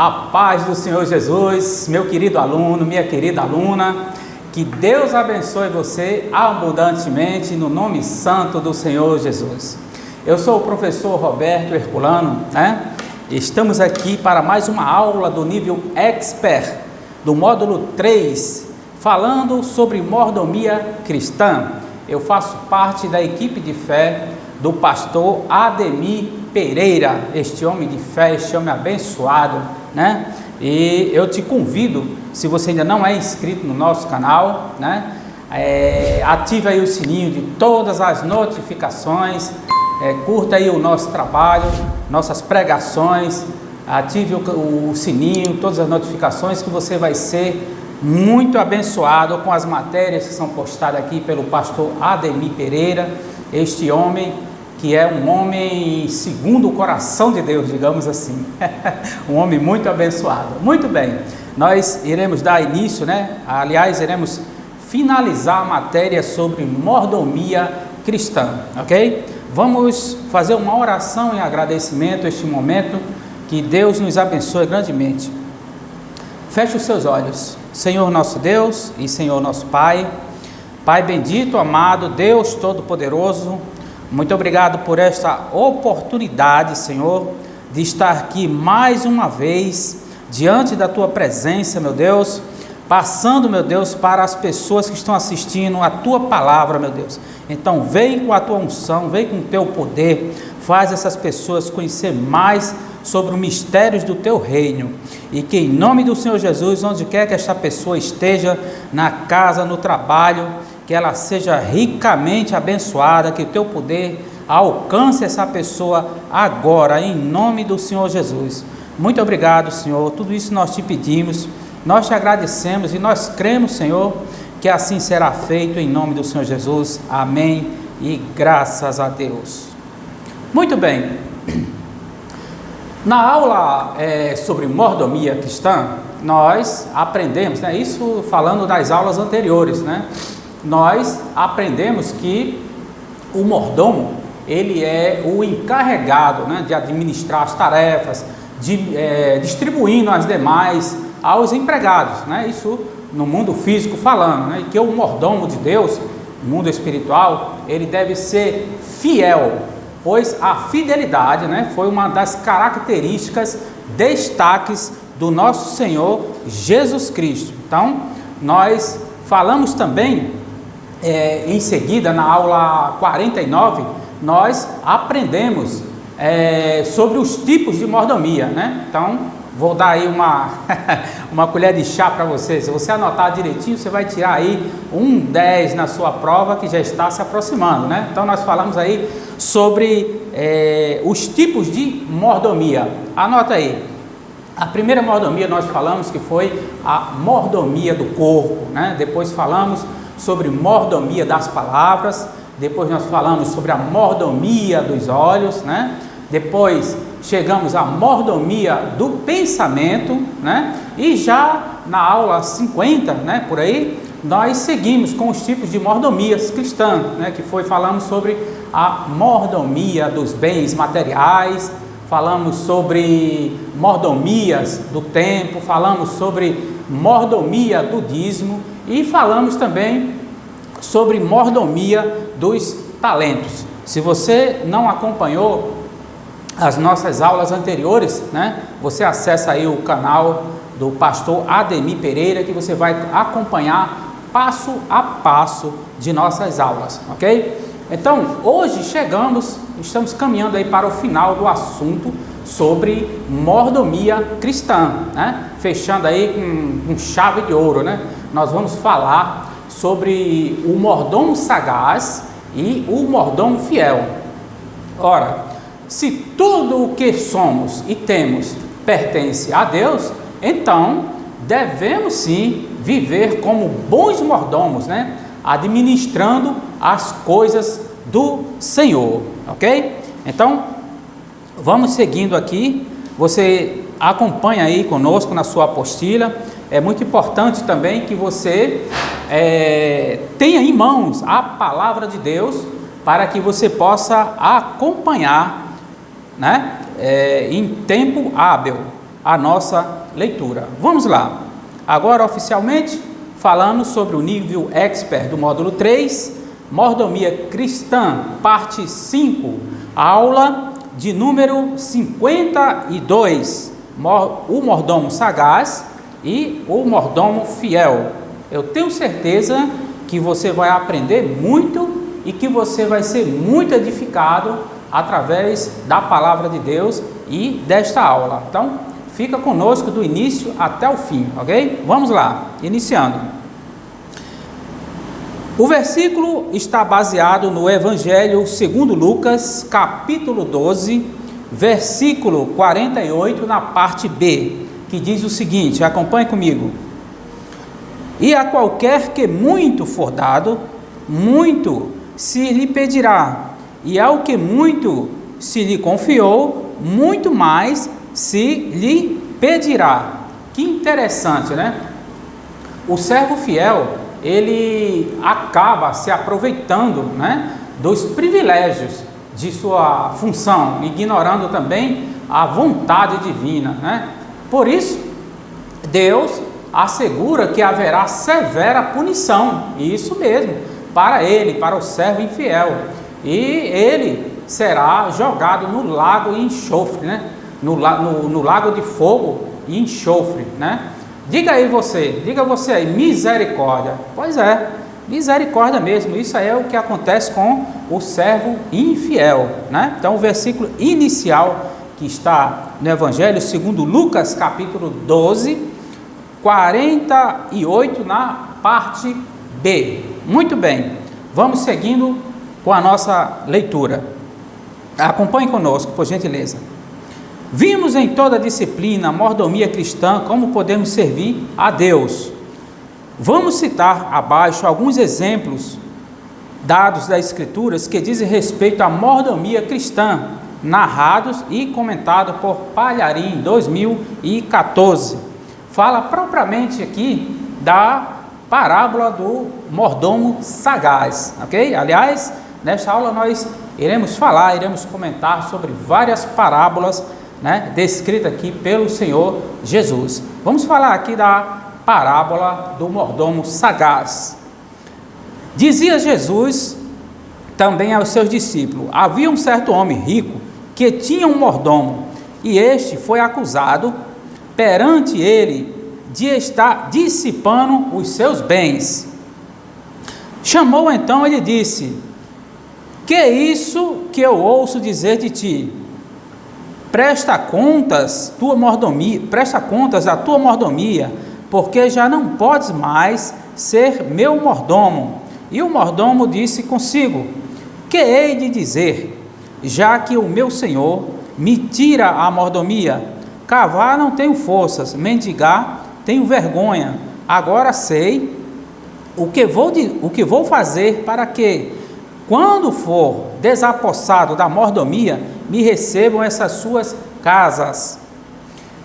A paz do Senhor Jesus, meu querido aluno, minha querida aluna, que Deus abençoe você abundantemente no nome santo do Senhor Jesus. Eu sou o professor Roberto Herculano, né? Estamos aqui para mais uma aula do nível Expert, do módulo 3, falando sobre mordomia cristã. Eu faço parte da equipe de fé do pastor Ademir Pereira, este homem de fé, este homem abençoado, né? E eu te convido, se você ainda não é inscrito no nosso canal, né? Ative aí o sininho de todas as notificações, curta aí o nosso trabalho, nossas pregações, ative o sininho, todas as notificações, que você vai ser muito abençoado com as matérias que são postadas aqui pelo pastor Ademir Pereira, este homem que é um homem segundo o coração de Deus, digamos assim, um homem muito abençoado. Muito bem, nós iremos dar início, né? Aliás, iremos finalizar a matéria sobre mordomia cristã, ok? Vamos fazer uma oração em agradecimento a este momento, que Deus nos abençoe grandemente. Feche os seus olhos. Senhor nosso Deus e Senhor nosso Pai, Pai bendito, amado, Deus Todo-Poderoso, muito obrigado por esta oportunidade, Senhor, de estar aqui mais uma vez, diante da Tua presença, meu Deus, passando, meu Deus, para as pessoas que estão assistindo a Tua palavra, meu Deus. Então, vem com a Tua unção, vem com o Teu poder, faz essas pessoas conhecer mais sobre os mistérios do Teu reino, e que em nome do Senhor Jesus, onde quer que esta pessoa esteja, na casa, no trabalho, que ela seja ricamente abençoada, que o Teu poder alcance essa pessoa agora, em nome do Senhor Jesus. Muito obrigado, Senhor, tudo isso nós te pedimos, nós te agradecemos e nós cremos, Senhor, que assim será feito em nome do Senhor Jesus, amém e graças a Deus. Muito bem, na aula sobre mordomia cristã, nós aprendemos, né, isso falando das aulas anteriores, né, nós aprendemos que o mordomo, ele é o encarregado, né, de administrar as tarefas, distribuindo as demais aos empregados, né, isso no mundo físico falando, né, e que o mordomo de Deus, no mundo espiritual, ele deve ser fiel, pois a fidelidade, né, foi uma das características, destaques do nosso Senhor Jesus Cristo. Então, nós falamos também, em seguida, na aula 49, nós aprendemos sobre os tipos de mordomia, né? Então, vou dar aí uma colher de chá para você. Se você anotar direitinho, você vai tirar aí um 10 na sua prova, que já está se aproximando, né? Então, nós falamos aí sobre os tipos de mordomia. Anota aí. A primeira mordomia nós falamos que foi a mordomia do corpo, né? Depois falamos sobre mordomia das palavras, depois nós falamos sobre a mordomia dos olhos, né? Depois chegamos à mordomia do pensamento, né? E já na aula 50, né, por aí, nós seguimos com os tipos de mordomias cristãs, né? Que falamos sobre a mordomia dos bens materiais, falamos sobre mordomias do tempo, falamos sobre mordomia do dízimo e falamos também sobre mordomia dos talentos. Se você não acompanhou as nossas aulas anteriores, né, você acessa aí o canal do pastor Ademir Pereira, que você vai acompanhar passo a passo de nossas aulas, ok? Então, hoje estamos caminhando aí para o final do assunto sobre mordomia cristã, né? Fechando aí com chave de ouro, né? Nós vamos falar sobre o mordomo sagaz e o mordomo fiel. Ora, se tudo o que somos e temos pertence a Deus, então devemos sim viver como bons mordomos, né? Administrando as coisas do Senhor, ok? Então, vamos seguindo aqui, você acompanha aí conosco na sua apostila. É muito importante também que você tenha em mãos a palavra de Deus, para que você possa acompanhar, né, em tempo hábil. a nossa leitura. Vamos lá. Agora, oficialmente, falamos sobre o nível expert do módulo 3, mordomia cristã, parte 5, aula de número 52, o mordomo sagaz e o mordomo fiel. Eu tenho certeza que você vai aprender muito e que você vai ser muito edificado através da palavra de Deus e desta aula. Então, fica conosco do início até o fim, ok? Vamos lá, iniciando. O versículo está baseado no Evangelho segundo Lucas, capítulo 12, versículo 48, na parte B, que diz o seguinte, acompanhe comigo. E a qualquer que muito for dado, muito se lhe pedirá, e ao que muito se lhe confiou, muito mais se lhe pedirá. Que interessante, né? O servo fiel, ele acaba se aproveitando, né, dos privilégios de sua função, ignorando também a vontade divina, né? Por isso, Deus assegura que haverá severa punição, isso mesmo, para ele, para o servo infiel, e ele será jogado no lago e enxofre, né? No lago de fogo e enxofre, né? Diga você aí, misericórdia. Pois é, misericórdia mesmo, isso aí é o que acontece com o servo infiel, né? Então o versículo inicial que está no Evangelho segundo Lucas, capítulo 12, 48, na parte B. Muito bem, vamos seguindo com a nossa leitura. Acompanhe conosco, por gentileza. Vimos em toda a disciplina, mordomia cristã, como podemos servir a Deus. Vamos citar abaixo alguns exemplos dados das Escrituras que dizem respeito à mordomia cristã, narrados e comentados por Palharim, em 2014. Fala propriamente aqui da parábola do mordomo sagaz, ok? Aliás, nesta aula nós iremos comentar sobre várias parábolas, né, descritas aqui pelo Senhor Jesus. Vamos falar aqui da parábola do mordomo sagaz. Dizia Jesus também aos seus discípulos: havia um certo homem rico que tinha um mordomo, e este foi acusado perante ele de estar dissipando os seus bens. Chamou então ele disse: que é isso que eu ouço dizer de ti? Presta contas da tua mordomia, porque já não podes mais ser meu mordomo. E o mordomo disse consigo: que hei de dizer, já que o meu senhor me tira a mordomia? Cavar não tenho forças, mendigar tenho vergonha. Agora sei o que vou fazer para que, quando for desapossado da mordomia, me recebam essas suas casas.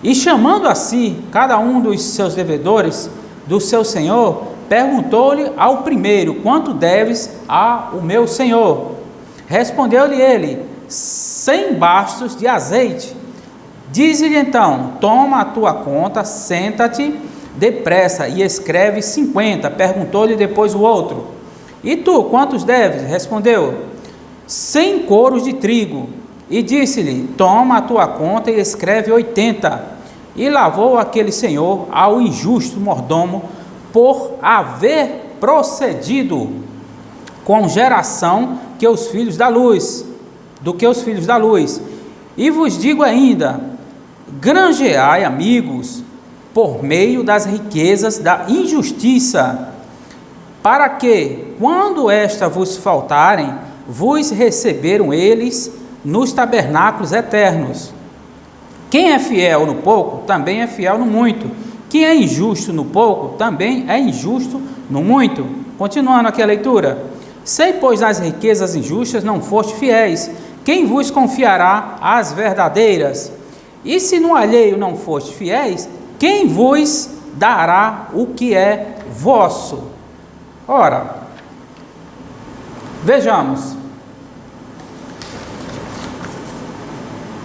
E chamando a si cada um dos seus devedores do seu senhor, perguntou-lhe ao primeiro: quanto deves ao meu senhor? Respondeu-lhe ele: 100 bastos de azeite. Diz-lhe então: toma a tua conta, senta-te depressa e escreve 50. Perguntou-lhe depois o outro: e tu, quantos deves? Respondeu: 100 coros de trigo. E disse-lhe: toma a tua conta e escreve 80. E lavou aquele senhor ao injusto mordomo por haver procedido com geração que os filhos da luz, E vos digo ainda: granjeai amigos por meio das riquezas da injustiça, para que, quando esta vos faltarem, vos receberam eles nos tabernáculos eternos. Quem é fiel no pouco, também é fiel no muito. Quem é injusto no pouco, também é injusto no muito. Continuando aqui a leitura. Sei, pois, nas riquezas injustas não foste fiéis. Quem vos confiará as verdadeiras? E se no alheio não foste fiéis, quem vos dará o que é vosso? Ora, vejamos.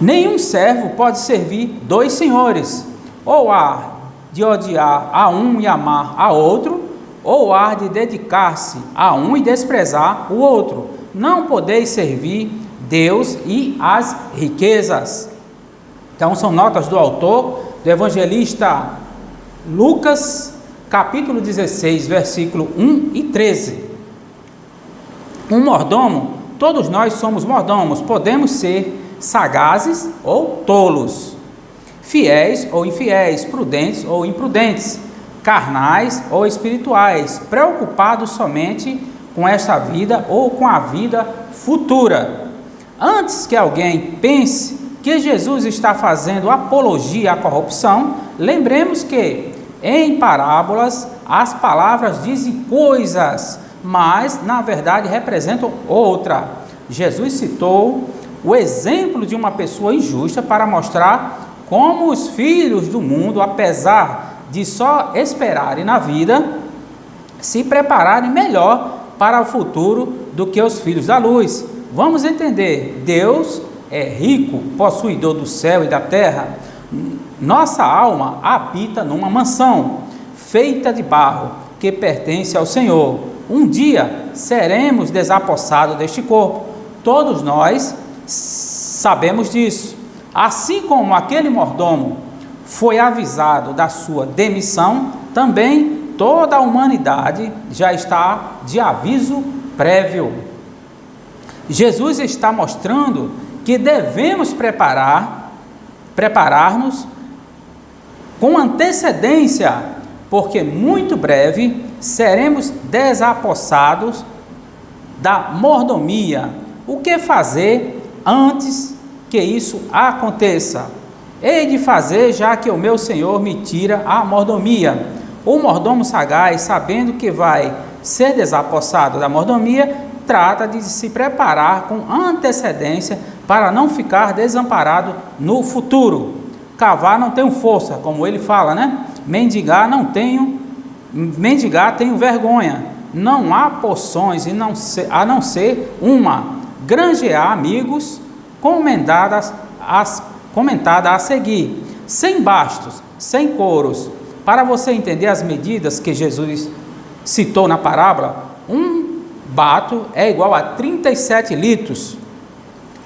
Nenhum servo pode servir dois senhores, ou há de odiar a um e amar a outro, ou há de dedicar-se a um e desprezar o outro. Não podeis servir Deus e as riquezas. Então são notas do autor, do evangelista Lucas, capítulo 16, versículo 1 e 13. Um mordomo, todos nós somos mordomos, podemos ser sagazes ou tolos, fiéis ou infiéis, prudentes ou imprudentes, carnais ou espirituais, preocupados somente com esta vida ou com a vida futura. Antes que alguém pense que Jesus está fazendo apologia à corrupção, lembremos que em parábolas as palavras dizem coisas, mas na verdade representam outra. Jesus citou o exemplo de uma pessoa injusta para mostrar como os filhos do mundo, apesar de só esperarem na vida, se prepararem melhor para o futuro do que os filhos da luz. Vamos entender, Deus é rico, possuidor do céu e da terra. Nossa alma habita numa mansão feita de barro que pertence ao Senhor. Um dia seremos desapossados deste corpo. Todos nós sabemos disso. Assim como aquele mordomo foi avisado da sua demissão, também toda a humanidade já está de aviso prévio. Jesus está mostrando que devemos preparar-nos com antecedência, porque muito breve seremos desapossados da mordomia. O que fazer antes que isso aconteça? Hei de fazer, já que o meu Senhor me tira a mordomia. O mordomo sagaz, sabendo que vai ser desapossado da mordomia, trata de se preparar com antecedência para não ficar desamparado no futuro. Cavar não tenho força, como ele fala, né? Mendigar tenho vergonha. Não há poções a não ser uma. Granjear amigos, comentada a seguir, sem bastos, sem coros. Para você entender as medidas que Jesus citou na parábola, um bato é igual a 37 litros.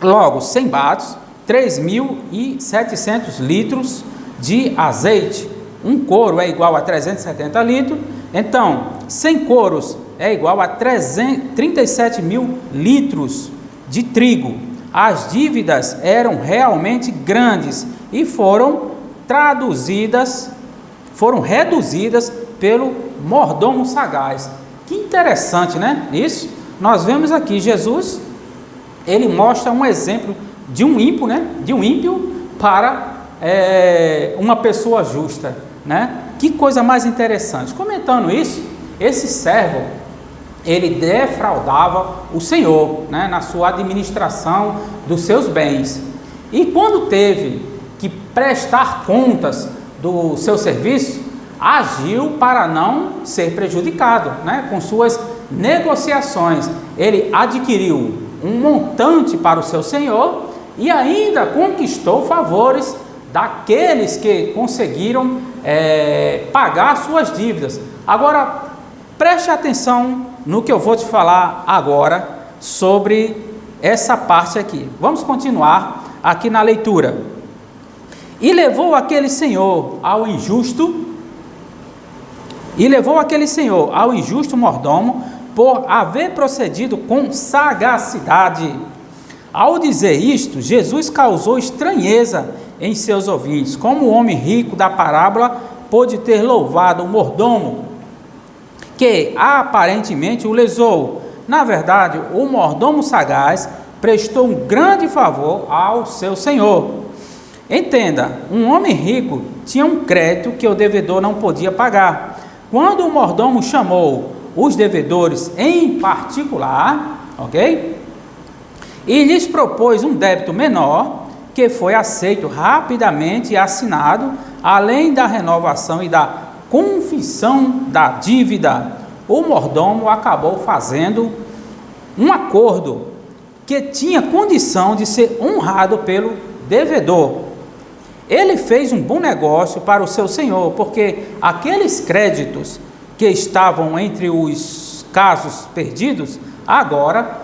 Logo, 100 batos, 3.700 litros de azeite. Um coro é igual a 370 litros. Então, 100 coros é igual a 37 mil litros de trigo. As dívidas eram realmente grandes e foram reduzidas pelo mordomo sagaz. Que interessante, né? Isso, nós vemos aqui, Jesus, ele mostra um exemplo de um ímpio, né? De um ímpio para uma pessoa justa, né? Que coisa mais interessante. Comentando isso, esse servo, ele defraudava o Senhor, né, na sua administração dos seus bens. E quando teve que prestar contas do seu serviço, agiu para não ser prejudicado, né, com suas negociações. Ele adquiriu um montante para o seu Senhor e ainda conquistou favores daqueles que conseguiram pagar suas dívidas. Agora, preste atenção no que eu vou te falar agora sobre essa parte aqui. Vamos continuar aqui na leitura. E levou aquele senhor ao injusto mordomo por haver procedido com sagacidade. Ao dizer isto, Jesus causou estranheza em seus ouvintes. Como o homem rico da parábola pôde ter louvado o mordomo que aparentemente o lesou. Na verdade, o mordomo sagaz prestou um grande favor ao seu senhor. Entenda, um homem rico tinha um crédito que o devedor não podia pagar. Quando o mordomo chamou os devedores em particular, ok? E lhes propôs um débito menor, que foi aceito rapidamente e assinado, além da renovação e da confissão da dívida, o mordomo acabou fazendo um acordo que tinha condição de ser honrado pelo devedor. Ele fez um bom negócio para o seu senhor, porque aqueles créditos que estavam entre os casos perdidos, agora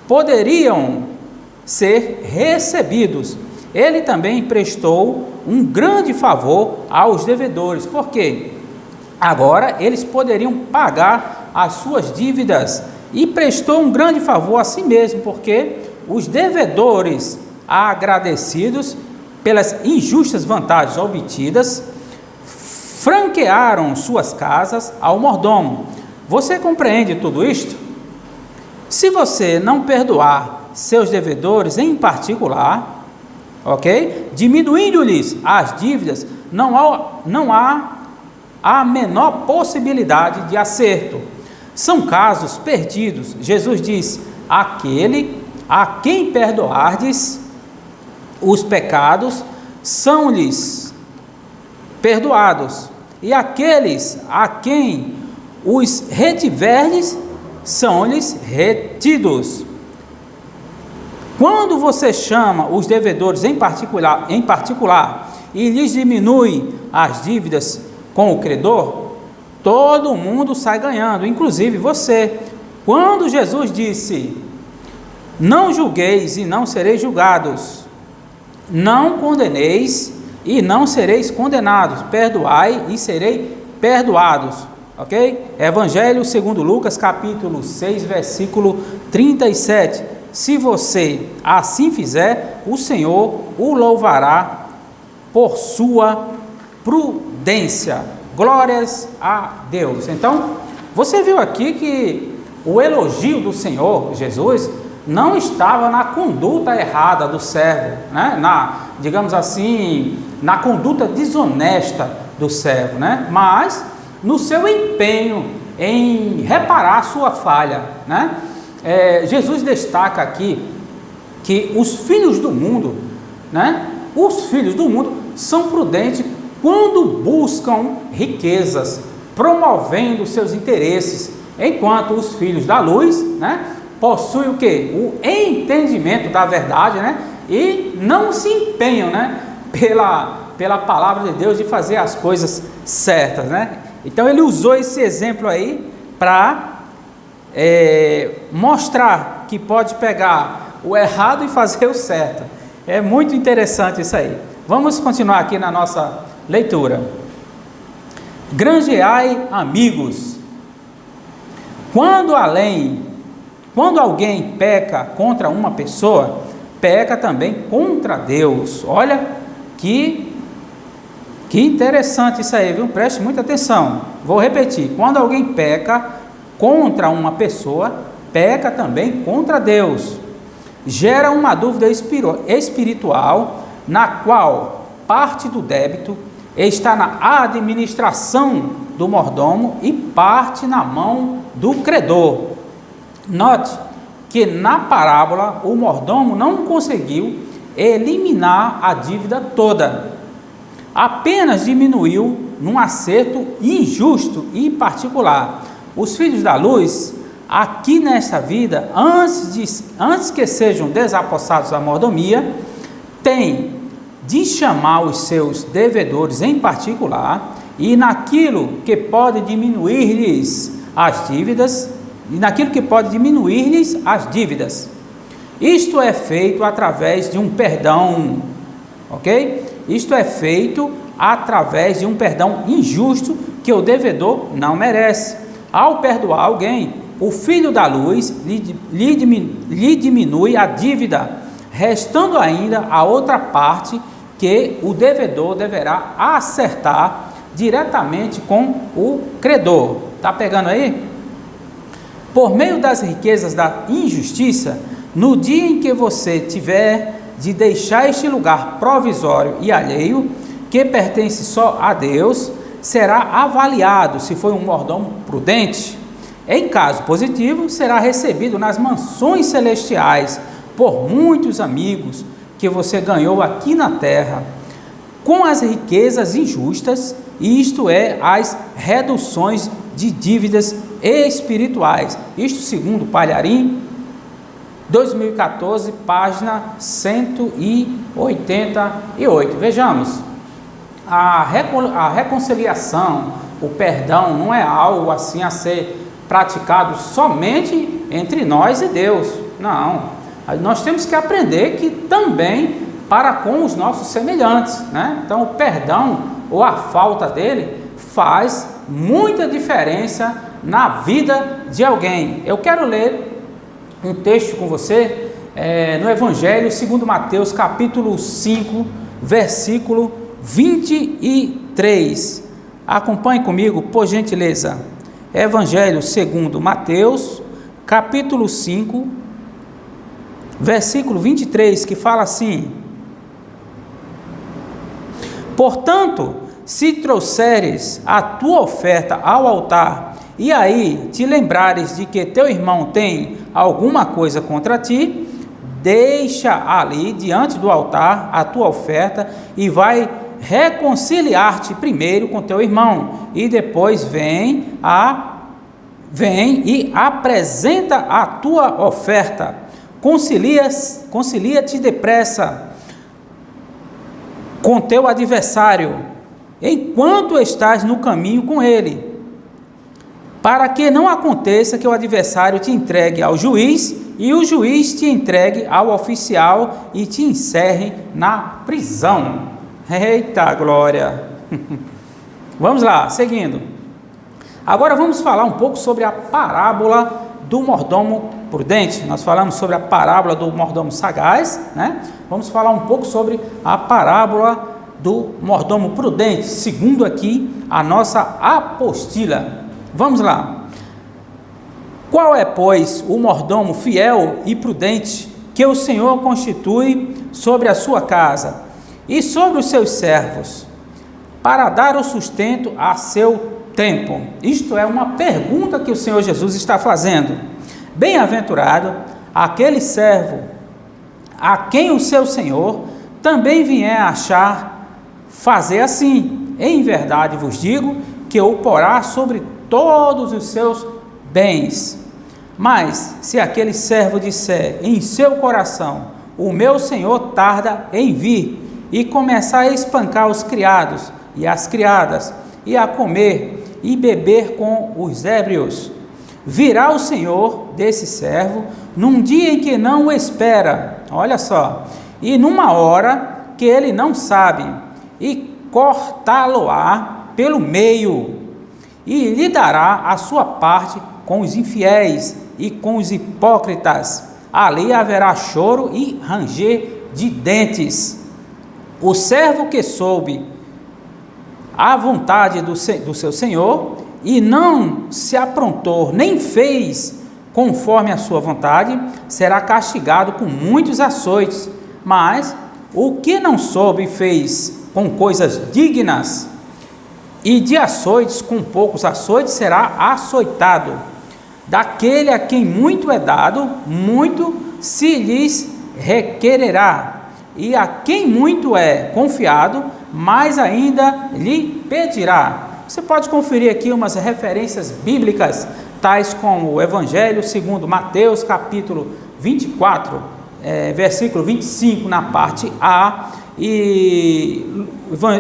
poderiam ser recebidos. Ele também prestou um grande favor aos devedores, porque agora eles poderiam pagar as suas dívidas, e prestou um grande favor a si mesmo, porque os devedores, agradecidos pelas injustas vantagens obtidas, franquearam suas casas ao mordomo. Você compreende tudo isto? Se você não perdoar seus devedores em particular, ok? Diminuindo-lhes as dívidas, não há a menor possibilidade de acerto. São casos perdidos. Jesus diz: aquele a quem perdoardes os pecados são-lhes perdoados, e aqueles a quem os retiverdes são-lhes retidos. Quando você chama os devedores em particular e lhes diminui as dívidas com o credor, todo mundo sai ganhando, inclusive você. Quando Jesus disse: não julgueis e não sereis julgados, não condeneis e não sereis condenados, perdoai e serei perdoados, ok? Evangelho segundo Lucas, capítulo 6, versículo 37. Se você assim fizer, o Senhor o louvará por sua prudência. Glórias a Deus. Então, você viu aqui que o elogio do Senhor Jesus não estava na conduta errada do servo, né? Digamos assim, na conduta desonesta do servo, né? Mas no seu empenho em reparar sua falha, né? Jesus destaca aqui que os filhos do mundo, né? Os filhos do mundo são prudentes quando buscam riquezas, promovendo seus interesses, enquanto os filhos da luz, né, possuem o quê? O entendimento da verdade, né, e não se empenham, né, pela palavra de Deus de fazer as coisas certas, né. Então ele usou esse exemplo aí para mostrar que pode pegar o errado e fazer o certo. É muito interessante isso aí. Vamos continuar aqui na nossa leitura. Granjeai amigos. Quando alguém peca contra uma pessoa, peca também contra Deus. Olha que interessante isso aí, viu? Preste muita atenção. Vou repetir. Quando alguém peca contra uma pessoa, peca também contra Deus. Gera uma dúvida espiritual, na qual parte do débito está na administração do mordomo e parte na mão do credor. Note que na parábola o mordomo não conseguiu eliminar a dívida toda, apenas diminuiu num acerto injusto e particular. Os filhos da luz, aqui nesta vida, antes que sejam desapossados da mordomia, têm de chamar os seus devedores em particular, e naquilo que pode diminuir-lhes as dívidas, Isto é feito através de um perdão, ok? Isto é feito através de um perdão injusto que o devedor não merece. Ao perdoar alguém, o filho da luz lhe diminui a dívida, restando ainda a outra parte que o devedor deverá acertar diretamente com o credor. Está pegando aí? Por meio das riquezas da injustiça, no dia em que você tiver de deixar este lugar provisório e alheio, que pertence só a Deus, será avaliado se foi um mordomo prudente. Em caso positivo, será recebido nas mansões celestiais por muitos amigos que você ganhou aqui na terra, com as riquezas injustas, isto é, as reduções de dívidas espirituais. Isto segundo Palharim, 2014, página 188. Vejamos, a reconciliação, o perdão não é algo assim a ser praticado somente entre nós e Deus. Não, nós temos que aprender que também para com os nossos semelhantes, né? Então o perdão ou a falta dele faz muita diferença na vida de alguém. Eu quero ler um texto com você no Evangelho segundo Mateus, capítulo 5, versículo 23. Acompanhe comigo, por gentileza. Evangelho segundo Mateus, capítulo 5, versículo 23, que fala assim: portanto, se trouxeres a tua oferta ao altar, e aí te lembrares de que teu irmão tem alguma coisa contra ti, deixa ali diante do altar a tua oferta e vai reconciliar-te primeiro com teu irmão, e depois vem e apresenta a tua oferta. Concilia-te depressa com teu adversário, enquanto estás no caminho com ele, para que não aconteça que o adversário te entregue ao juiz, e o juiz te entregue ao oficial e te encerre na prisão. Eita glória! Vamos lá, seguindo. Agora vamos falar um pouco sobre a parábola do mordomo prudente. Nós falamos sobre a parábola do mordomo sagaz, né? Vamos falar um pouco sobre a parábola do mordomo prudente, segundo aqui a nossa apostila. Vamos lá. Qual é, pois, o mordomo fiel e prudente que o Senhor constitui sobre a sua casa e sobre os seus servos, para dar o sustento a seu tempo? Isto é uma pergunta que o Senhor Jesus está fazendo. Bem-aventurado aquele servo a quem o seu Senhor também vier a achar fazer assim. Em verdade vos digo que o porá sobre todos os seus bens. Mas se aquele servo disser em seu coração: o meu Senhor tarda em vir, e começar a espancar os criados e as criadas, e a comer e beber com os ébrios, virá o Senhor desse servo num dia em que não o espera, olha só, e numa hora que ele não sabe, e cortá-lo-á pelo meio, e lhe dará a sua parte com os infiéis e com os hipócritas. Ali haverá choro e ranger de dentes. O servo que soube a vontade do seu senhor e não se aprontou, nem fez conforme a sua vontade, será castigado com muitos açoites. Mas o que não soube e fez com coisas dignas, e de açoites com poucos açoites, será açoitado. Daquele a quem muito é dado, muito se lhes requererá, e a quem muito é confiado, mais ainda lhe pedirá. Você pode conferir aqui umas referências bíblicas, tais como o Evangelho segundo Mateus, capítulo 24, versículo 25, na parte A, e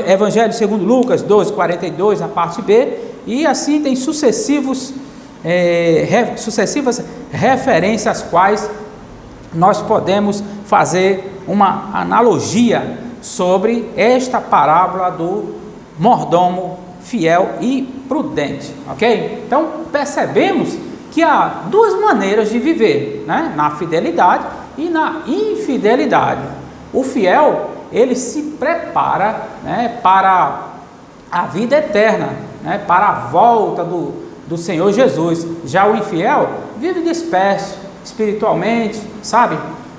Evangelho segundo Lucas 12, 42, na parte B, e assim tem sucessivas referências às quais nós podemos fazer uma analogia sobre esta parábola do mordomo fiel e prudente, ok? Então percebemos que há duas maneiras de viver, né? Na fidelidade e na infidelidade. O fiel, ele se prepara, né, para a vida eterna, né, para a volta do Senhor Jesus. Já o infiel vive disperso espiritualmente, sabe?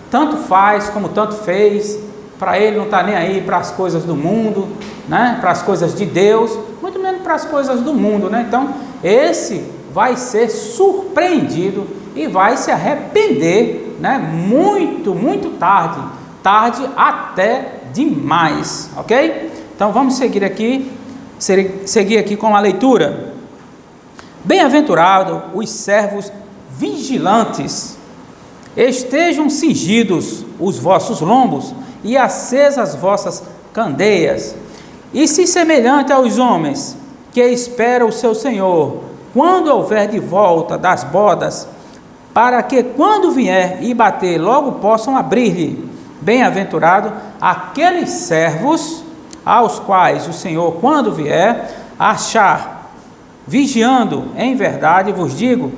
Tanto faz como tanto fez, para ele não está nem aí para as coisas do mundo, né? Para as coisas de Deus, muito menos para as coisas do mundo, né? Então, esse vai ser surpreendido e vai se arrepender, né? Muito, muito tarde até demais, ok? Então, vamos seguir aqui com a leitura. Bem-aventurado os servos vigilantes, Estejam cingidos os vossos lombos e acesas as vossas candeias. E se semelhante aos homens que esperam o seu Senhor, quando houver de volta das bodas, para que quando vier e bater, logo possam abrir-lhe. Bem-aventurado aqueles servos aos quais o Senhor, quando vier, achar vigiando em verdade, vos digo,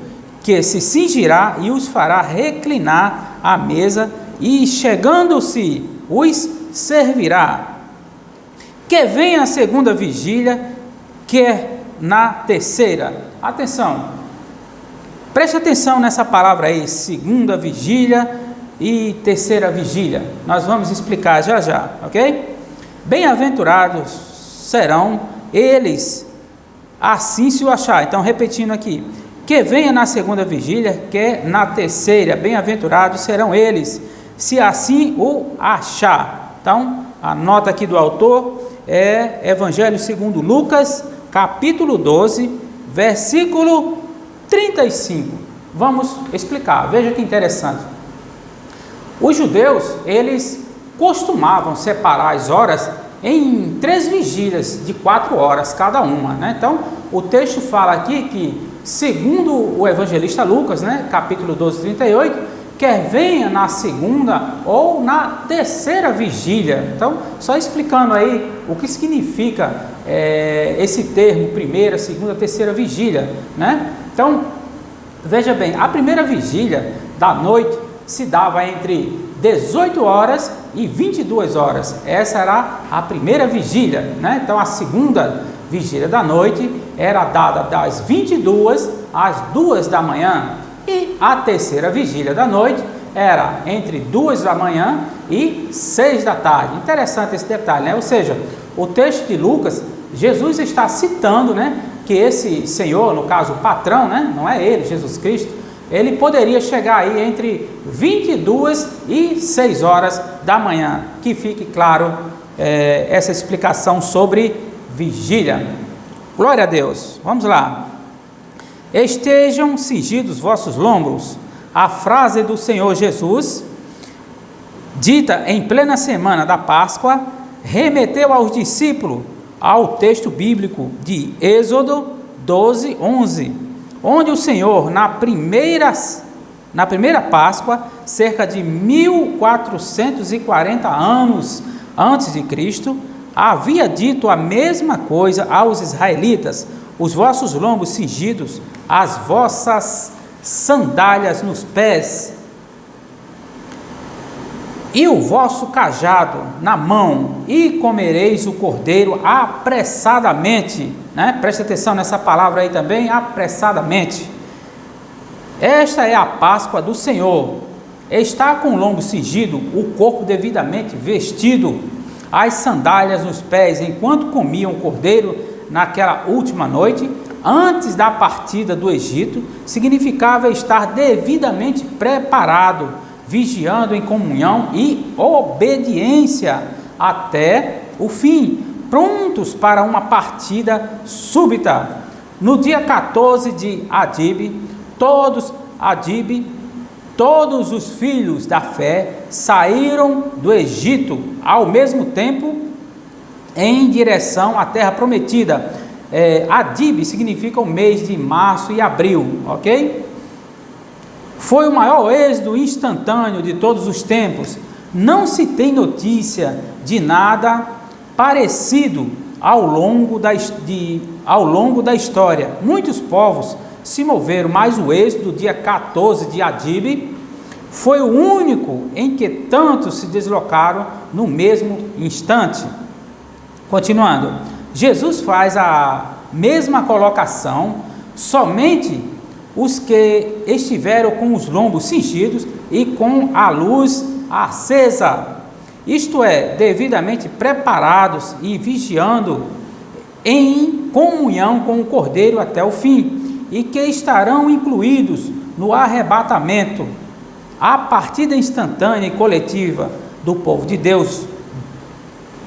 que se cingirá e os fará reclinar à mesa, e chegando-se os servirá. Que venha a segunda vigília, quer na terceira. Atenção, preste atenção nessa palavra aí, segunda vigília e terceira vigília. Nós vamos explicar já já, ok? Bem-aventurados serão eles, assim se o achar. Então, repetindo aqui, que venha na segunda vigília, que na terceira. Bem-aventurados serão eles, se assim o achar. Então, a nota aqui do autor é Evangelho segundo Lucas, capítulo 12, versículo 35. Vamos explicar, veja que interessante. Os judeus, eles costumavam separar as horas em 3 vigílias de 4 horas cada uma, né? Então, o texto fala aqui que, segundo o evangelista Lucas, né, capítulo 12, 38, quer venha na segunda ou na terceira vigília. Então, só explicando aí o que significa esse termo, primeira, segunda, terceira vigília, né? Então, veja bem, a primeira vigília da noite se dava entre 18 horas e 22 horas. Essa era a primeira vigília, né? Então, a segunda vigília da noite era dada das 22 às 2 da manhã. E a terceira vigília da noite era entre 2 da manhã e 6 da tarde. Interessante esse detalhe, né? Ou seja, o texto de Lucas, Jesus está citando, né, que esse Senhor, no caso o patrão, né, não é ele, Jesus Cristo, ele poderia chegar aí entre 22 e 6 horas da manhã. Que fique claro essa explicação sobre vigília. Glória a Deus. Vamos lá. Estejam cingidos vossos lombos. A frase do Senhor Jesus, dita em plena semana da Páscoa, remeteu aos discípulos ao texto bíblico de Êxodo 12, 11, onde o Senhor, na primeira Páscoa, cerca de 1440 anos antes de Cristo, havia dito a mesma coisa aos israelitas: os vossos lombos cingidos, as vossas sandálias nos pés, e o vosso cajado na mão, e comereis o cordeiro apressadamente, né? Preste atenção nessa palavra aí também, apressadamente. Esta é a Páscoa do Senhor. Está com o lombo cingido, o corpo devidamente vestido, as sandálias nos pés, enquanto comiam o cordeiro naquela última noite, antes da partida do Egito, significava estar devidamente preparado, vigiando em comunhão e obediência até o fim, prontos para uma partida súbita. No dia 14 de Adib, todos os filhos da fé saíram do Egito ao mesmo tempo em direção à terra prometida. Adib significa o mês de março e abril, ok? Foi o maior êxodo instantâneo de todos os tempos. Não se tem notícia de nada parecido ao longo da história. Muitos povos se moveram, mas o êxodo, dia 14 de Adib, foi o único em que tantos se deslocaram no mesmo instante. Continuando, Jesus faz a mesma colocação, somente os que estiveram com os lombos cingidos e com a luz acesa, isto é, devidamente preparados e vigiando em comunhão com o Cordeiro até o fim, e que estarão incluídos no arrebatamento, a partida instantânea e coletiva do povo de Deus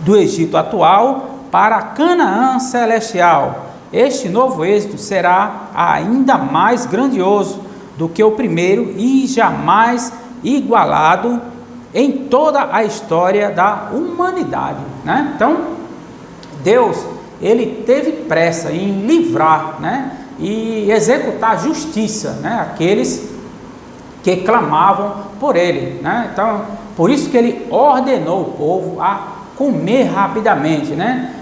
do Egito atual para Canaã celestial. Este novo êxito será ainda mais grandioso do que o primeiro e jamais igualado em toda a história da humanidade, né? Então, Deus, ele teve pressa em livrar, né, e executar justiça, né, aqueles que clamavam por ele, né? Então, por isso que ele ordenou o povo a comer rapidamente, né?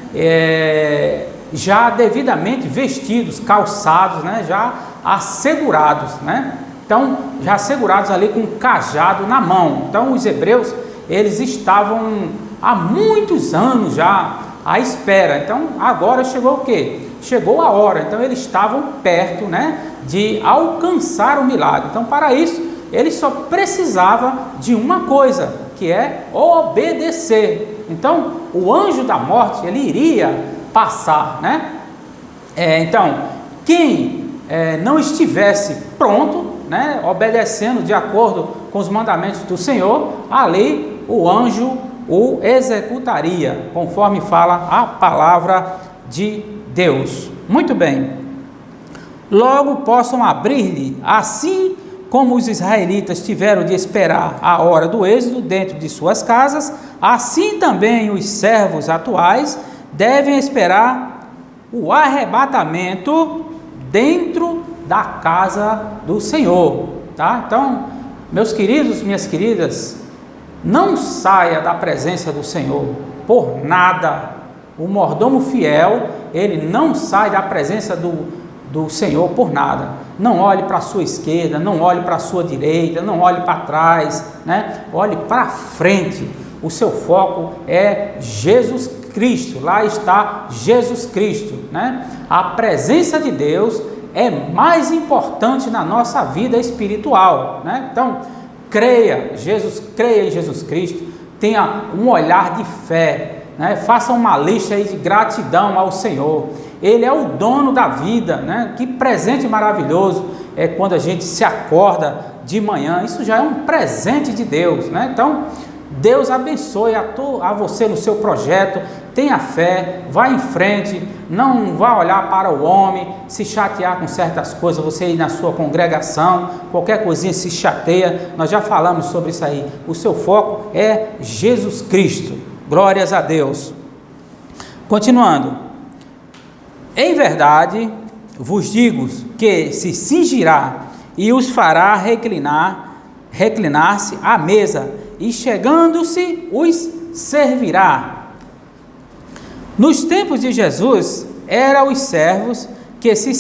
Já devidamente vestidos, calçados, né? Já assegurados, né? Então, já assegurados ali com um cajado na mão. Então, os hebreus, eles estavam há muitos anos já à espera. Então, agora chegou o quê? Chegou a hora. Então, eles estavam perto, né, de alcançar o milagre. Então, para isso, eles só precisavam de uma coisa, que é obedecer. Então, o anjo da morte, ele iria passar, né? Então, quem não estivesse pronto, né, obedecendo de acordo com os mandamentos do Senhor, ali o anjo o executaria, conforme fala a palavra de Deus. Muito bem. Logo possam abrir-lhe, assim como os israelitas tiveram de esperar a hora do êxodo dentro de suas casas, assim também os servos atuais devem esperar o arrebatamento dentro da casa do Senhor, tá? Então, meus queridos, minhas queridas, não saia da presença do Senhor por nada. O mordomo fiel, ele não sai da presença do Senhor por nada. Não olhe para a sua esquerda, não olhe para a sua direita, não olhe para trás, né? Olhe para frente. O seu foco é Jesus Cristo. Lá está Jesus Cristo, né? A presença de Deus é mais importante na nossa vida espiritual, né? Então, creia em Jesus Cristo, tenha um olhar de fé, né? Faça uma lista aí de gratidão ao Senhor. Ele é o dono da vida, né? Que presente maravilhoso é quando a gente se acorda de manhã. Isso já é um presente de Deus, né? Então, Deus abençoe a você no seu projeto. Tenha fé, vá em frente, não vá olhar para o homem, se chatear com certas coisas, você ir na sua congregação, qualquer coisinha se chateia, nós já falamos sobre isso aí. O seu foco é Jesus Cristo. Glórias a Deus. Continuando. Em verdade, vos digo que se cingirá e os fará reclinar-se à mesa, e chegando-se os servirá. Nos tempos de Jesus, eram os servos que se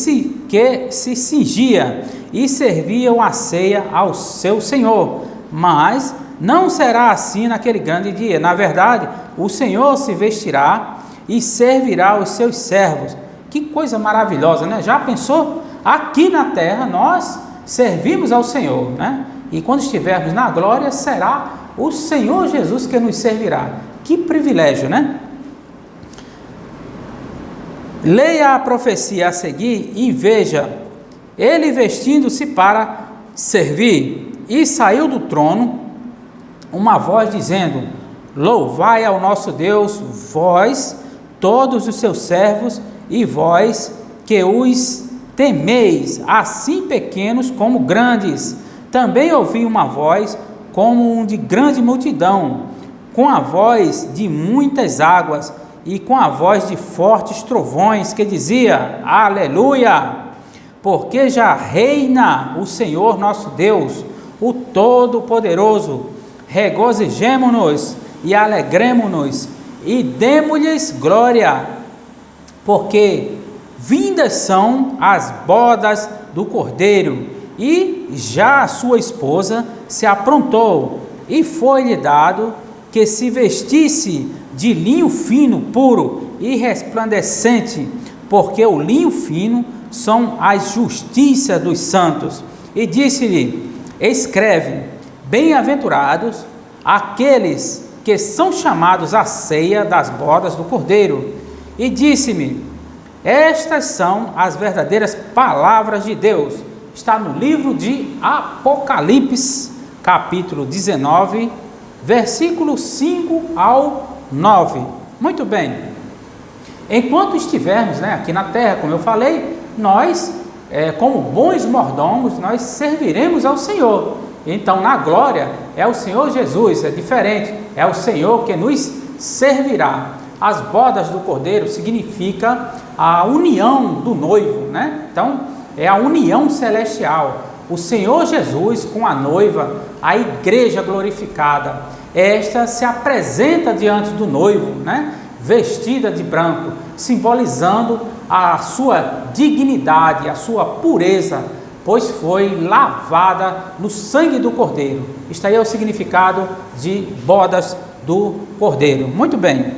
cingia e serviam a ceia ao seu Senhor, mas não será assim naquele grande dia. Na verdade, o Senhor se vestirá e servirá os seus servos. Que coisa maravilhosa, né? Já pensou? Aqui na terra nós servimos ao Senhor, né? E quando estivermos na glória, será o Senhor Jesus que nos servirá. Que privilégio, né? Leia a profecia a seguir e veja, ele vestindo-se para servir, e saiu do trono uma voz dizendo: louvai ao nosso Deus, vós, todos os seus servos, e vós que os temeis, assim pequenos como grandes. Também ouvi uma voz como de grande multidão, com a voz de muitas águas, e com a voz de fortes trovões, que dizia: aleluia, porque já reina o Senhor nosso Deus, o Todo-Poderoso. Regozijemo-nos e alegremo-nos e demo-lhes glória, porque vindas são as bodas do Cordeiro, e já a sua esposa se aprontou, e foi-lhe dado que se vestisse de linho fino, puro e resplandecente, porque o linho fino são as justiças dos santos. E disse-lhe: escreve, bem-aventurados aqueles que são chamados à ceia das bodas do Cordeiro. E disse-me: estas são as verdadeiras palavras de Deus. Está no livro de Apocalipse, capítulo 19, versículo 5 ao 9. Muito bem. Enquanto estivermos, né, aqui na terra, como eu falei, nós, como bons mordomos, nós serviremos ao Senhor. Então, na glória, é o Senhor Jesus, é diferente, é o Senhor que nos servirá. As bodas do Cordeiro significa a união do noivo, né? Então, é a união celestial. O Senhor Jesus com a noiva, a igreja glorificada. Esta se apresenta diante do noivo, né? Vestida de branco, simbolizando a sua dignidade, a sua pureza, pois foi lavada no sangue do Cordeiro. Isto aí é o significado de bodas do Cordeiro. Muito bem.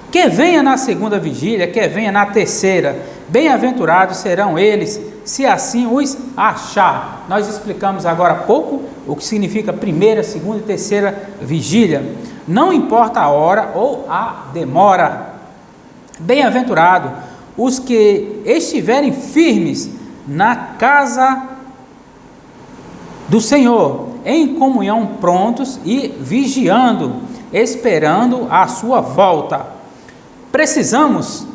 Que venha na segunda vigília, que venha na terceira, bem-aventurados serão eles, se assim os achar. Nós explicamos agora há pouco o que significa primeira, segunda e terceira vigília. Não importa a hora ou a demora. Bem-aventurado os que estiverem firmes na casa do Senhor, em comunhão, prontos e vigiando, esperando a sua volta. Precisamos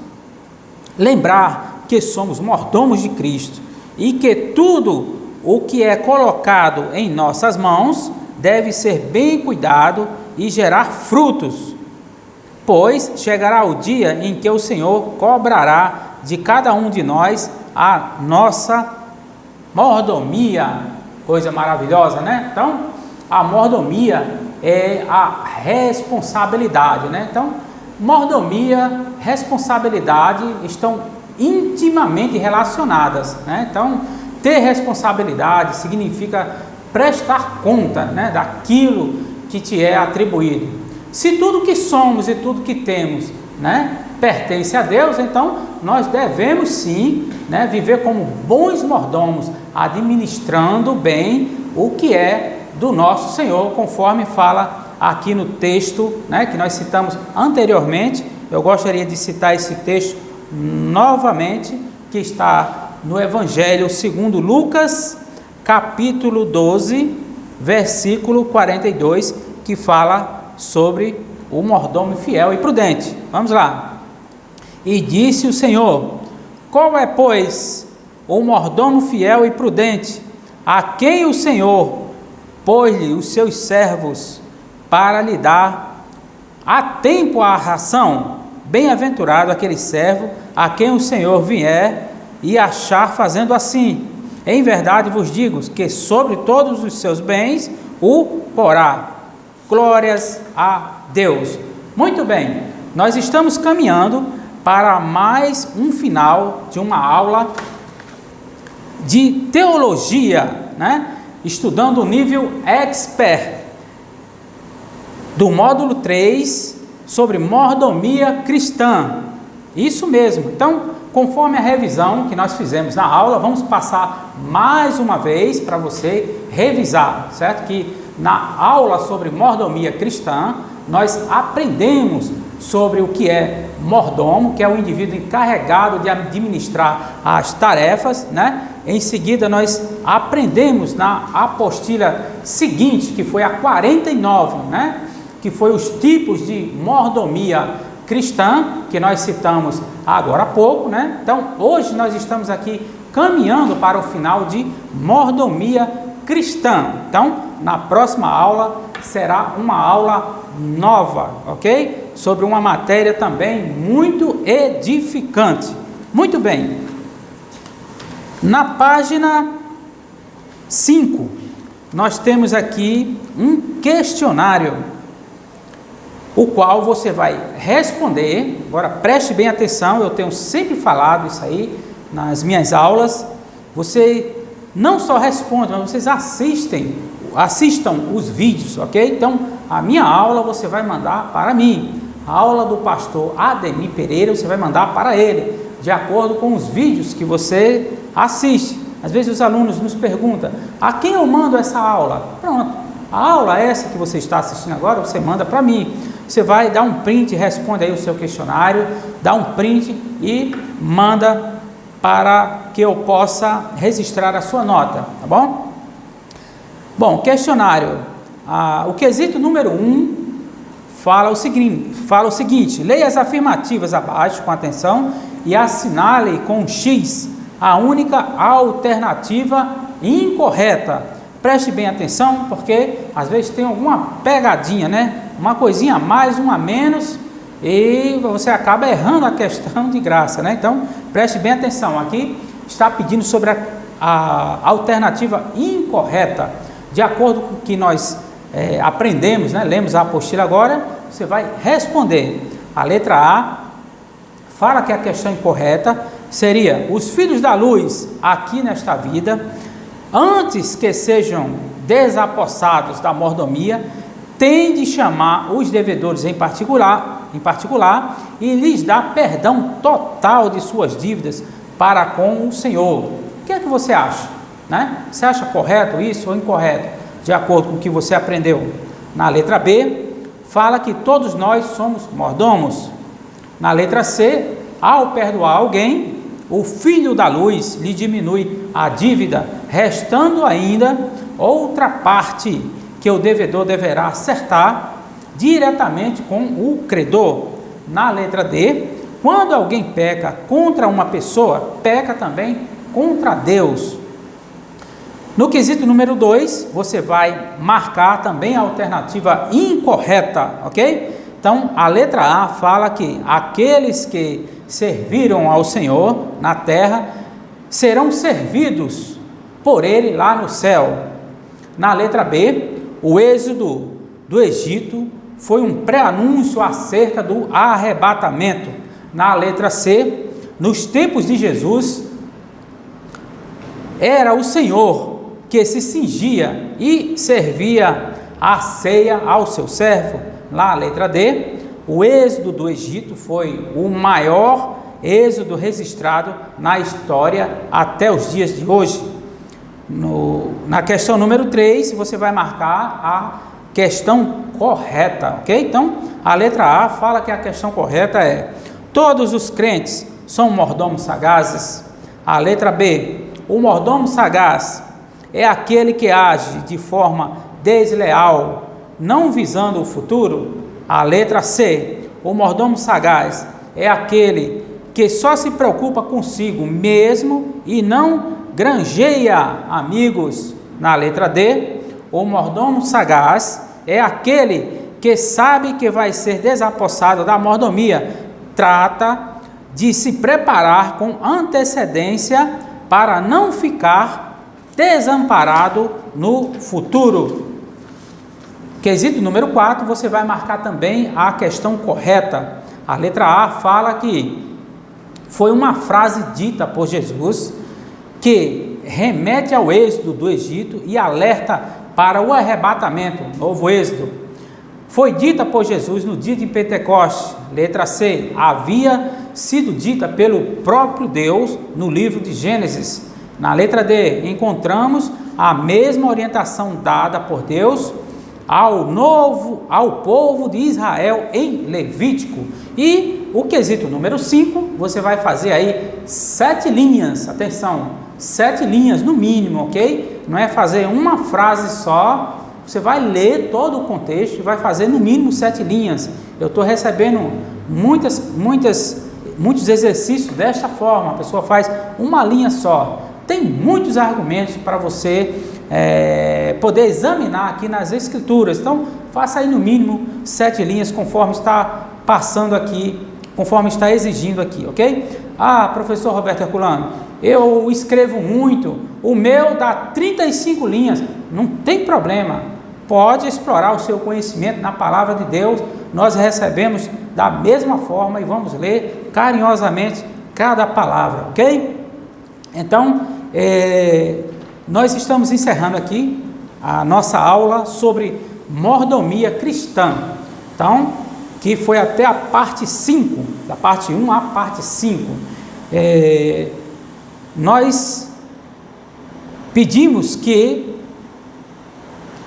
lembrar que somos mordomos de Cristo e que tudo o que é colocado em nossas mãos deve ser bem cuidado e gerar frutos, pois chegará o dia em que o Senhor cobrará de cada um de nós a nossa mordomia. Coisa maravilhosa, né? Então, a mordomia é a responsabilidade, né? Então, mordomia, responsabilidade estão intimamente relacionadas, né? Então, ter responsabilidade significa prestar conta, né, daquilo que te é atribuído. Se tudo que somos e tudo que temos, né, pertence a Deus, então nós devemos sim, né, viver como bons mordomos, administrando bem o que é do nosso Senhor, conforme fala aqui no texto, né, que nós citamos anteriormente. Eu gostaria de citar esse texto novamente, que está no Evangelho segundo Lucas, capítulo 12, versículo 42, que fala sobre o mordomo fiel e prudente. Vamos lá. E disse o Senhor: qual é, pois, o mordomo fiel e prudente, a quem o Senhor pôs-lhe os seus servos para lhe dar a tempo a ração? Bem-aventurado aquele servo a quem o Senhor vier e achar fazendo assim. Em verdade vos digo que sobre todos os seus bens o porá. Glórias a Deus. Muito bem, nós estamos caminhando para mais um final de uma aula de teologia, né? Estudando o nível expert do módulo 3 sobre mordomia cristã. Isso mesmo. Então, conforme a revisão que nós fizemos na aula, vamos passar mais uma vez para você revisar, certo? Que na aula sobre mordomia cristã, nós aprendemos sobre o que é mordomo, que é o indivíduo encarregado de administrar as tarefas, né? Em seguida, nós aprendemos na apostila seguinte, que foi a 49, né? Que foi os tipos de mordomia cristã, que nós citamos agora há pouco, né? Então, hoje nós estamos aqui caminhando para o final de mordomia cristã. Então, na próxima aula será uma aula nova, ok? Sobre uma matéria também muito edificante. Muito bem. Na página 5, nós temos aqui um questionário, o qual você vai responder. Agora preste bem atenção, eu tenho sempre falado isso aí nas minhas aulas. Você não só responde, mas vocês assistam os vídeos, ok? Então, a minha aula você vai mandar para mim. A aula do pastor Ademir Pereira você vai mandar para ele, de acordo com os vídeos que você assiste. Às vezes os alunos nos perguntam: a quem eu mando essa aula? Pronto, a aula essa que você está assistindo agora, você manda para mim. Você vai dar um print, responde aí o seu questionário, dá um print e manda para que eu possa registrar a sua nota, tá bom? Bom, questionário. O quesito número 1 fala o seguinte: leia as afirmativas abaixo com atenção e assinale com um X a única alternativa incorreta. Preste bem atenção, porque às vezes tem alguma pegadinha, né? Uma coisinha a mais, uma a menos, e você acaba errando a questão de graça, né? Então, preste bem atenção. Aqui está pedindo sobre a alternativa incorreta. De acordo com o que nós aprendemos, né? Lemos a apostila agora, você vai responder. A letra A fala que a questão incorreta seria: os filhos da luz aqui nesta vida, antes que sejam desapossados da mordomia, tem de chamar os devedores em particular e lhes dar perdão total de suas dívidas para com o Senhor. O que é que você acha? Né? Você acha correto isso ou incorreto? De acordo com o que você aprendeu. Na letra B, fala que todos nós somos mordomos. Na letra C, ao perdoar alguém, o filho da luz lhe diminui a dívida, restando ainda outra parte que o devedor deverá acertar diretamente com o credor. Na letra D, quando alguém peca contra uma pessoa, peca também contra Deus. No quesito número 2, você vai marcar também a alternativa incorreta, ok? Então, a letra A fala que aqueles que serviram ao Senhor na terra serão servidos por Ele lá no céu. Na letra B, o êxodo do Egito foi um pré-anúncio acerca do arrebatamento. Na letra C, nos tempos de Jesus, era o Senhor que se cingia e servia a ceia ao seu servo. Na letra D, o êxodo do Egito foi o maior êxodo registrado na história até os dias de hoje. Na questão número 3, você vai marcar a questão correta, ok? Então, a letra A fala que a questão correta é: todos os crentes são mordomos sagazes. A letra B, o mordomo sagaz é aquele que age de forma desleal, não visando o futuro. A letra C, o mordomo sagaz é aquele que só se preocupa consigo mesmo e não granjeia amigos. Na letra D, o mordomo sagaz é aquele que sabe que vai ser desapossado da mordomia, trata de se preparar com antecedência para não ficar desamparado no futuro. Quesito número 4, você vai marcar também a questão correta. A letra A fala que foi uma frase dita por Jesus que remete ao êxodo do Egito e alerta para o arrebatamento, novo êxodo. Foi dita por Jesus no dia de Pentecostes. Letra C, havia sido dita pelo próprio Deus no livro de Gênesis. Na letra D, encontramos a mesma orientação dada por Deus ao povo de Israel em Levítico. E o quesito número 5, você vai fazer aí 7 linhas, atenção, 7 linhas no mínimo, ok? Não é fazer uma frase só, você vai ler todo o contexto e vai fazer no mínimo 7 linhas. Eu estou recebendo muitos exercícios desta forma, a pessoa faz uma linha só. Tem muitos argumentos para você poder examinar aqui nas escrituras. Então, faça aí no mínimo 7 linhas, conforme está passando aqui, conforme está exigindo aqui, ok? Ah, professor Roberto Herculano, eu escrevo muito, o meu dá 35 linhas. Não tem problema, pode explorar o seu conhecimento na palavra de Deus. Nós recebemos da mesma forma e vamos ler carinhosamente cada palavra, ok? Então, nós estamos encerrando aqui a nossa aula sobre mordomia cristã. Então, que foi até a parte 5, da parte 1 à parte 5. Nós pedimos que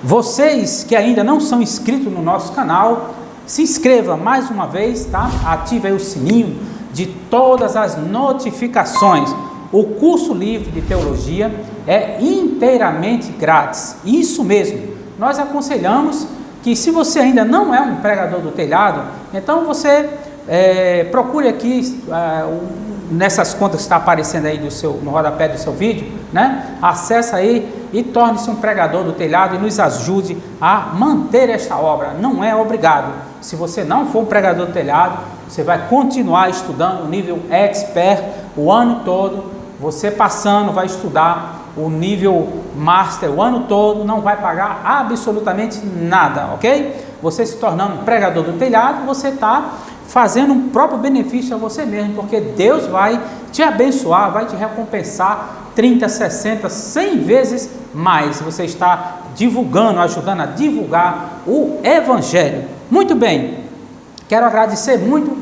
vocês que ainda não são inscritos no nosso canal, se inscreva mais uma vez, tá? Ative aí o sininho de todas as notificações. O curso livre de teologia é inteiramente grátis, isso mesmo. Nós aconselhamos que, se você ainda não é um pregador do telhado, então você procure aqui nessas contas que está aparecendo aí no rodapé do seu vídeo, né? Acesse aí e torne-se um pregador do telhado e nos ajude a manter esta obra. Não é obrigado. Se você não for um pregador do telhado, você vai continuar estudando o nível expert o ano todo. Você passando vai estudar o nível master o ano todo, não vai pagar absolutamente nada, ok? Você se tornando um pregador do telhado, você está fazendo um próprio benefício a você mesmo, porque Deus vai te abençoar, vai te recompensar 30, 60, 100 vezes mais. Você está divulgando, ajudando a divulgar o Evangelho. Muito bem, quero agradecer muito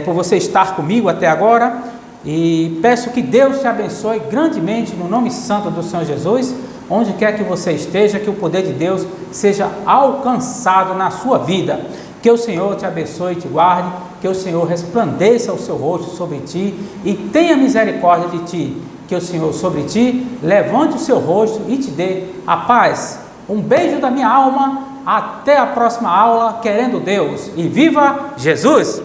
por você estar comigo até agora e peço que Deus te abençoe grandemente no nome santo do Senhor Jesus. Onde quer que você esteja, que o poder de Deus seja alcançado na sua vida. Que o Senhor te abençoe e te guarde, que o Senhor resplandeça o seu rosto sobre ti e tenha misericórdia de ti. Que o Senhor sobre ti levante o seu rosto e te dê a paz. Um beijo da minha alma, até a próxima aula, querendo Deus. E viva Jesus!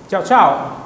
Tchau, tchau!